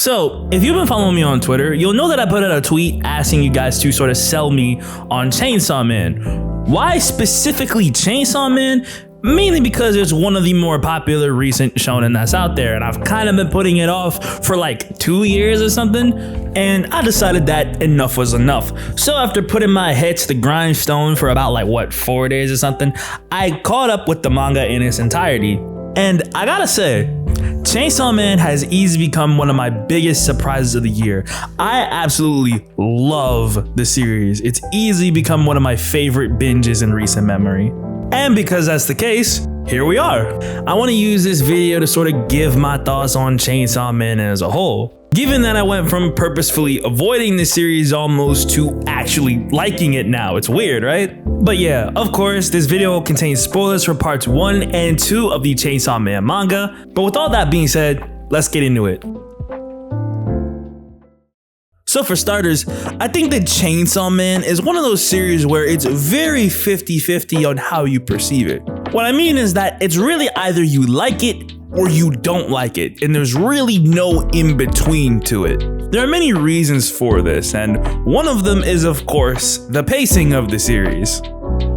So, if you've been following me on Twitter, you'll know that I put out a tweet asking you guys to sort of sell me on Chainsaw Man. Why specifically Chainsaw Man? Mainly because it's one of the more popular recent shonen that's out there, and I've kind of been putting it off for like 2 years or something, and I decided that enough was enough. So after putting my head to the grindstone for about 4 days or something, I caught up with the manga in its entirety. And I gotta say, Chainsaw Man has easily become one of my biggest surprises of the year. I absolutely love the series. It's easily become one of my favorite binges in recent memory. And because that's the case, here we are. I want to use this video to sort of give my thoughts on Chainsaw Man as a whole. Given that I went from purposefully avoiding the series almost to actually liking it now. It's weird, right? But yeah, of course, this video will contain spoilers for parts 1 and 2 of the Chainsaw Man manga. But with all that being said, let's get into it. So for starters, I think that Chainsaw Man is one of those series where it's very 50-50 on how you perceive it. What I mean is that it's really either you like it or you don't like it, and there's really no in-between to it. There are many reasons for this, and one of them is, of course, the pacing of the series.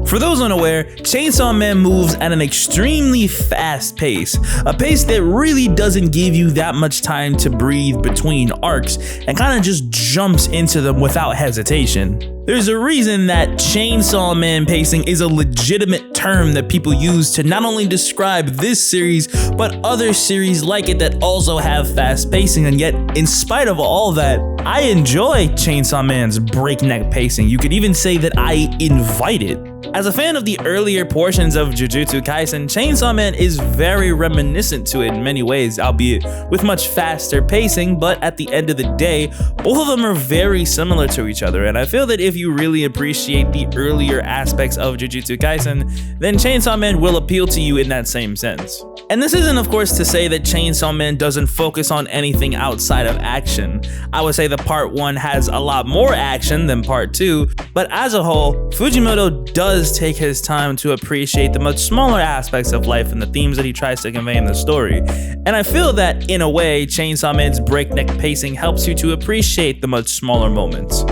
For those unaware, Chainsaw Man moves at an extremely fast pace, a pace that really doesn't give you that much time to breathe between arcs and kind of just jumps into them without hesitation. There's a reason that Chainsaw Man pacing is a legitimate term that people use to not only describe this series, but other series like it that also have fast pacing, and yet, in spite of all that, I enjoy Chainsaw Man's breakneck pacing. You could even say that I invite it. As a fan of the earlier portions of Jujutsu Kaisen, Chainsaw Man is very reminiscent to it in many ways, albeit with much faster pacing, but at the end of the day, both of them are very similar to each other, and I feel that if you really appreciate the earlier aspects of Jujutsu Kaisen, then Chainsaw Man will appeal to you in that same sense. And this isn't, of course, to say that Chainsaw Man doesn't focus on anything outside of action. I would say that part 1 has a lot more action than part 2, but as a whole, Fujimoto does take his time to appreciate the much smaller aspects of life and the themes that he tries to convey in the story. And I feel that, in a way, Chainsaw Man's breakneck pacing helps you to appreciate the much smaller moments.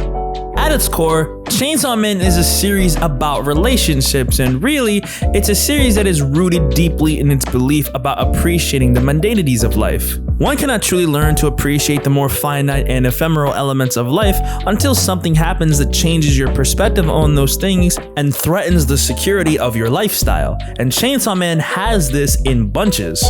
At its core, Chainsaw Man is a series about relationships, and really, it's a series that is rooted deeply in its belief about appreciating the mundanities of life. One cannot truly learn to appreciate the more finite and ephemeral elements of life until something happens that changes your perspective on those things and threatens the security of your lifestyle, and Chainsaw Man has this in bunches.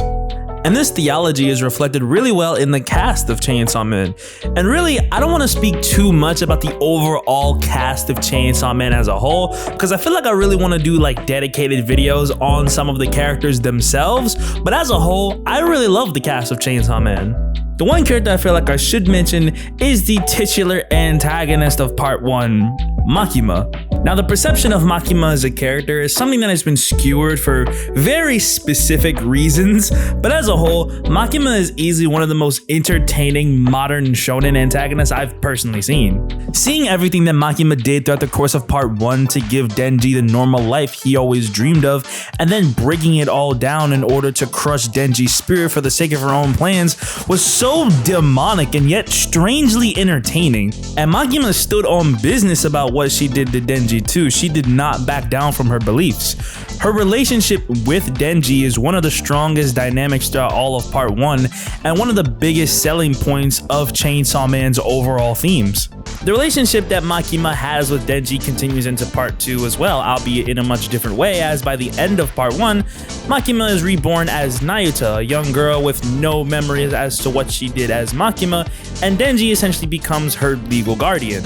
And this theology is reflected really well in the cast of Chainsaw Man. And really, I don't want to speak too much about the overall cast of Chainsaw Man as a whole, because I feel like I really want to do dedicated videos on some of the characters themselves, but as a whole, I really love the cast of Chainsaw Man. The one character I feel like I should mention is the titular antagonist of part 1, Makima. Now, the perception of Makima as a character is something that has been skewered for very specific reasons, but as a whole, Makima is easily one of the most entertaining modern shonen antagonists I've personally seen. Seeing everything that Makima did throughout the course of part 1 to give Denji the normal life he always dreamed of, and then breaking it all down in order to crush Denji's spirit for the sake of her own plans, was so demonic and yet strangely entertaining. And Makima stood on business about what she did to Denji too. She did not back down from her beliefs. Her relationship with Denji is one of the strongest dynamics throughout all of part 1 and one of the biggest selling points of Chainsaw Man's overall themes. The relationship that Makima has with Denji continues into part 2 as well, albeit in a much different way, as by the end of part 1, Makima is reborn as Nayuta, a young girl with no memories as to what she did as Makima, and Denji essentially becomes her legal guardian.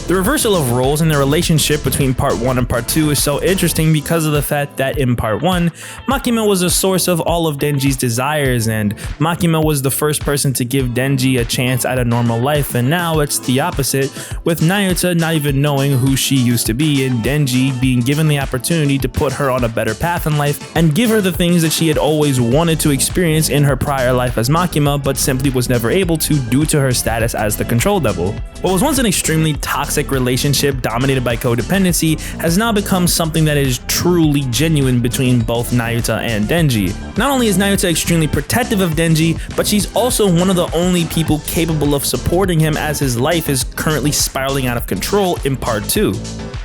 The reversal of roles in the relationship between part 1 and part 2 is so interesting because of the fact that in part 1, Makima was a source of all of Denji's desires, and Makima was the first person to give Denji a chance at a normal life, and now it's the opposite, with Nayuta not even knowing who she used to be, and Denji being given the opportunity to put her on a better path in life and give her the things that she had always wanted to experience in her prior life as Makima, but simply was never able to due to her status as the control devil. What was once an extremely toxic toxic relationship dominated by codependency has now become something that is truly genuine between both Nayuta and Denji. Not only is Nayuta extremely protective of Denji, but she's also one of the only people capable of supporting him as his life is currently spiraling out of control in part 2.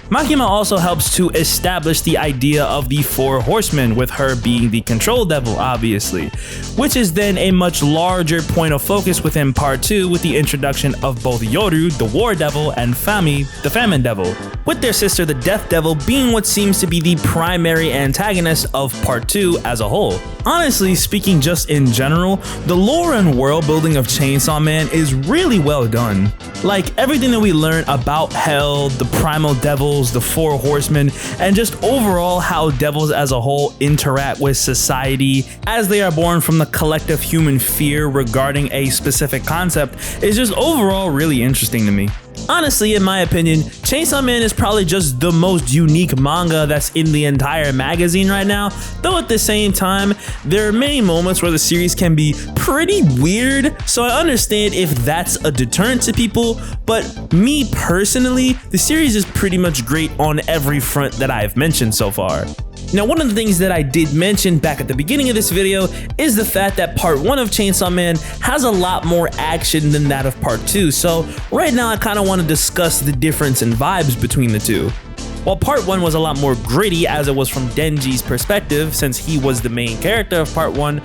Makima also helps to establish the idea of the Four Horsemen, with her being the control devil, obviously, which is then a much larger point of focus within part 2 with the introduction of both Yoru, the War Devil, and Fami, the Famine Devil, with their sister, the Death Devil, being what seems to be the primary antagonist of part 2 as a whole. Honestly speaking, just in general, the lore and world building of Chainsaw Man is really well done. Like, everything that we learn about Hell, the Primal Devils, the Four Horsemen, and just overall how devils as a whole interact with society as they are born from the collective human fear regarding a specific concept is just overall really interesting to me. Honestly, in my opinion, Chainsaw Man is probably just the most unique manga that's in the entire magazine right now, though at the same time, there are many moments where the series can be pretty weird, so I understand if that's a deterrent to people, but me personally, the series is pretty much great on every front that I've mentioned so far. Now, one of the things that I did mention back at the beginning of this video is the fact that part 1 of Chainsaw Man has a lot more action than that of part 2, so right now I kind of want to discuss the difference in vibes between the two. While part 1 was a lot more gritty as it was from Denji's perspective, since he was the main character of part 1,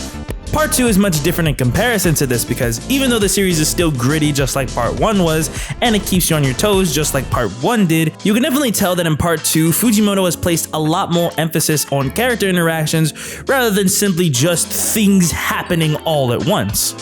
part 2 is much different in comparison to this, because even though the series is still gritty just like part 1 was, and it keeps you on your toes just like part 1 did, you can definitely tell that in part 2, Fujimoto has placed a lot more emphasis on character interactions rather than simply just things happening all at once.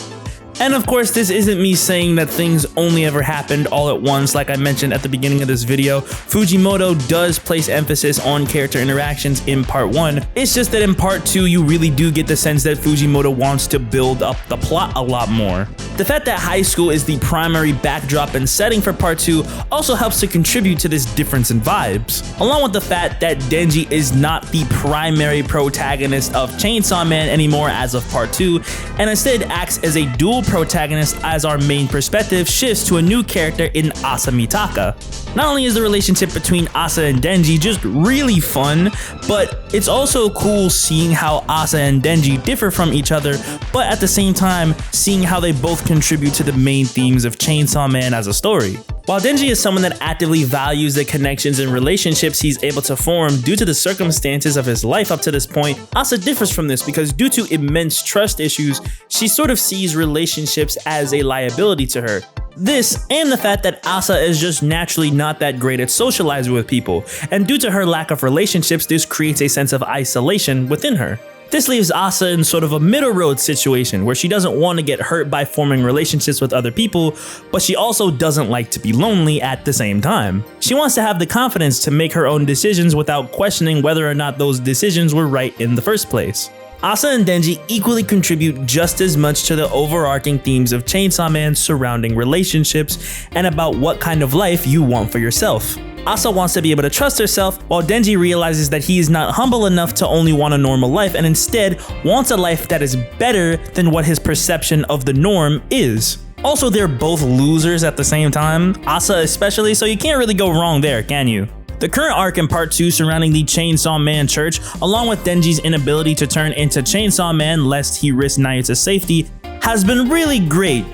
And of course, this isn't me saying that things only ever happened all at once. Like I mentioned at the beginning of this video, Fujimoto does place emphasis on character interactions in part 1. It's just that in part 2, you really do get the sense that Fujimoto wants to build up the plot a lot more. The fact that high school is the primary backdrop and setting for part 2 also helps to contribute to this difference in vibes, along with the fact that Denji is not the primary protagonist of Chainsaw Man anymore as of part 2, and instead acts as a dual protagonist as our main perspective shifts to a new character in Asa Mitaka. Not only is the relationship between Asa and Denji just really fun, but it's also cool seeing how Asa and Denji differ from each other, but at the same time, seeing how they both contribute to the main themes of Chainsaw Man as a story. While Denji is someone that actively values the connections and relationships he's able to form due to the circumstances of his life up to this point, Asa differs from this because due to immense trust issues, she sort of sees relationships as a liability to her. This, and the fact that Asa is just naturally not that great at socializing with people, and due to her lack of relationships, this creates a sense of isolation within her. This leaves Asa in sort of a middle road situation where she doesn't want to get hurt by forming relationships with other people, but she also doesn't like to be lonely at the same time. She wants to have the confidence to make her own decisions without questioning whether or not those decisions were right in the first place. Asa and Denji equally contribute just as much to the overarching themes of Chainsaw Man surrounding relationships and about what kind of life you want for yourself. Asa wants to be able to trust herself, while Denji realizes that he is not humble enough to only want a normal life and instead wants a life that is better than what his perception of the norm is. Also, they're both losers at the same time, Asa especially, so you can't really go wrong there, can you? The current arc in part 2 surrounding the Chainsaw Man Church, along with Denji's inability to turn into Chainsaw Man lest he risk Nayuta's safety, has been really great.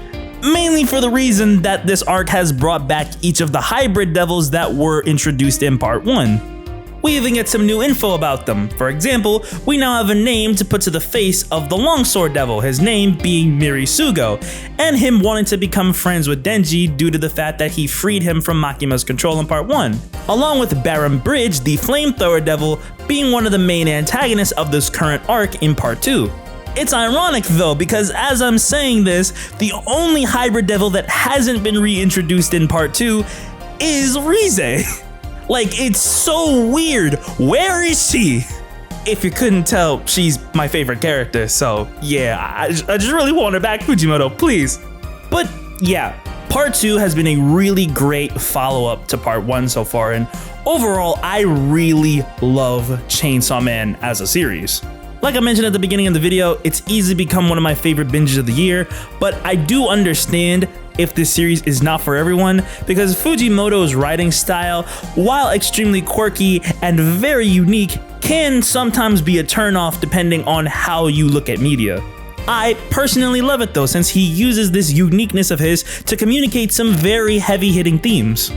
Mainly for the reason that this arc has brought back each of the hybrid devils that were introduced in part 1. We even get some new info about them. For example, we now have a name to put to the face of the Longsword Devil, his name being Mirisugo, and him wanting to become friends with Denji due to the fact that he freed him from Makima's control in part 1, along with Baron Bridge, the Flamethrower Devil, being one of the main antagonists of this current arc in part 2. It's ironic though, because as I'm saying this, the only hybrid devil that hasn't been reintroduced in part 2 is Rize. Like, it's so weird. Where is she? If you couldn't tell, she's my favorite character, so yeah, I just really want her back, Fujimoto, please. But yeah, part 2 has been a really great follow-up to part 1 so far, and overall, I really love Chainsaw Man as a series. Like I mentioned at the beginning of the video, it's easily become one of my favorite binges of the year, but I do understand if this series is not for everyone, because Fujimoto's writing style, while extremely quirky and very unique, can sometimes be a turnoff depending on how you look at media. I personally love it though, since he uses this uniqueness of his to communicate some very heavy-hitting themes.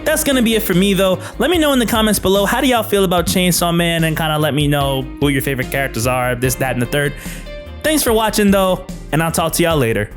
That's gonna be it for me though. Let me know in the comments below, how do y'all feel about Chainsaw Man, and kind of let me know who your favorite characters are, this, that, and the third. Thanks for watching though, and I'll talk to y'all later.